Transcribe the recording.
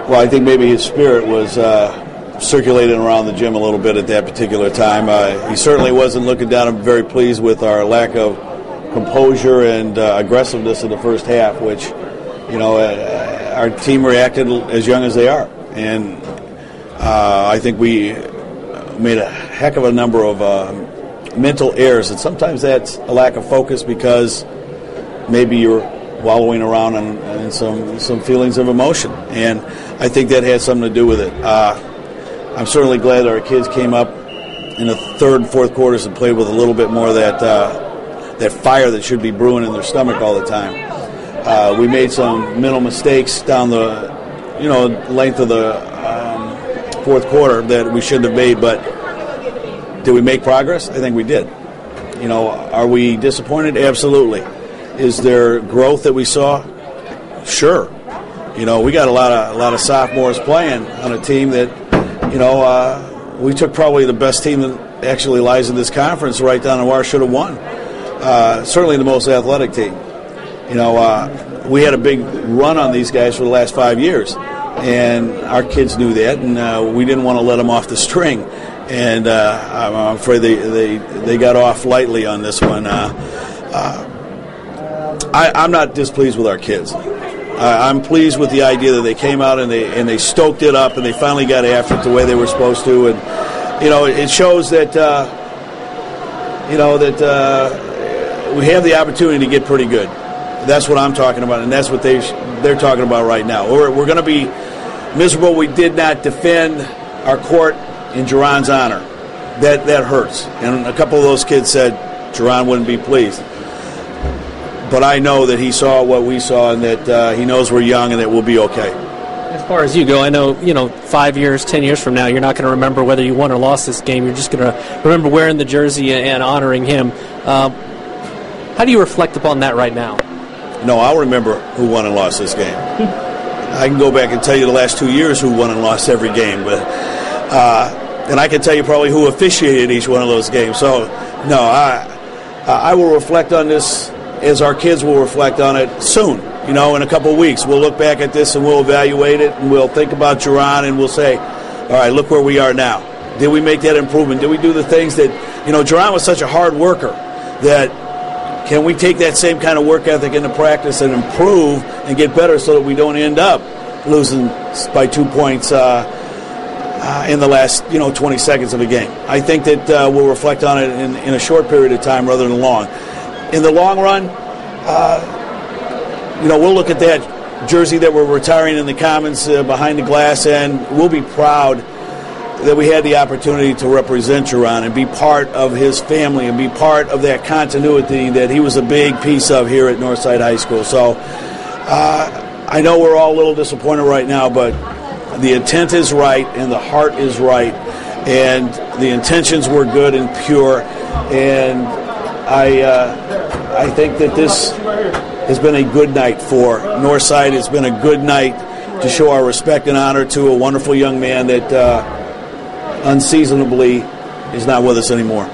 Well, I think maybe his spirit was circulating around the gym a little bit at that particular time. He certainly wasn't looking down and very pleased with our lack of composure and aggressiveness in the first half, which, our team reacted as young as they are. And I think we made a heck of a number of mental errors, and sometimes that's a lack of focus because maybe you're wallowing around in some feelings of emotion, and I think that had something to do with it. I'm certainly glad that our kids came up in the third and fourth quarters and played with a little bit more of that fire that should be brewing in their stomach all the time. We made some mental mistakes down the length of the fourth quarter that we shouldn't have made, but did we make progress? I think we did. Are we disappointed? Absolutely. Is there growth that we saw? Sure. We got a lot of sophomores playing on a team that, we took probably the best team that actually lies in this conference right down the wire, should have won. Certainly the most athletic team. We had a big run on these guys for the last 5 years, and our kids knew that, and we didn't want to let them off the string. And I'm afraid they got off lightly on this one. I'm not displeased with our kids. I'm pleased with the idea that they came out and they stoked it up and they finally got after it the way they were supposed to. And it shows that we have the opportunity to get pretty good. That's what I'm talking about, and that's what they're talking about right now. We're going to be miserable. We did not defend our court in Jerron's honor. That hurts. And a couple of those kids said Jerron wouldn't be pleased. But I know that he saw what we saw and that he knows we're young and that we'll be okay. As far as you go, I know, 5 years, 10 years from now, you're not going to remember whether you won or lost this game. You're just going to remember wearing the jersey and honoring him. How do you reflect upon that right now? No, I'll remember who won and lost this game. I can go back and tell you the last 2 years who won and lost every game. But and I can tell you probably who officiated each one of those games. So, no, I will reflect on this as our kids will reflect on it soon. In a couple of weeks. We'll look back at this and we'll evaluate it and we'll think about Jerron and we'll say, all right, look where we are now. Did we make that improvement? Did we do the things that, Jerron was such a hard worker that can we take that same kind of work ethic into practice and improve and get better so that we don't end up losing by 2 points in the last, 20 seconds of a game. I think that we'll reflect on it in a short period of time rather than long. In the long run, we'll look at that jersey that we're retiring in the Commons behind the glass, and we'll be proud that we had the opportunity to represent Jerron and be part of his family and be part of that continuity that he was a big piece of here at Northside High School. So I know we're all a little disappointed right now, but the intent is right and the heart is right, and the intentions were good and pure, and I think that this has been a good night for Northside. It's been a good night to show our respect and honor to a wonderful young man that unseasonably is not with us anymore.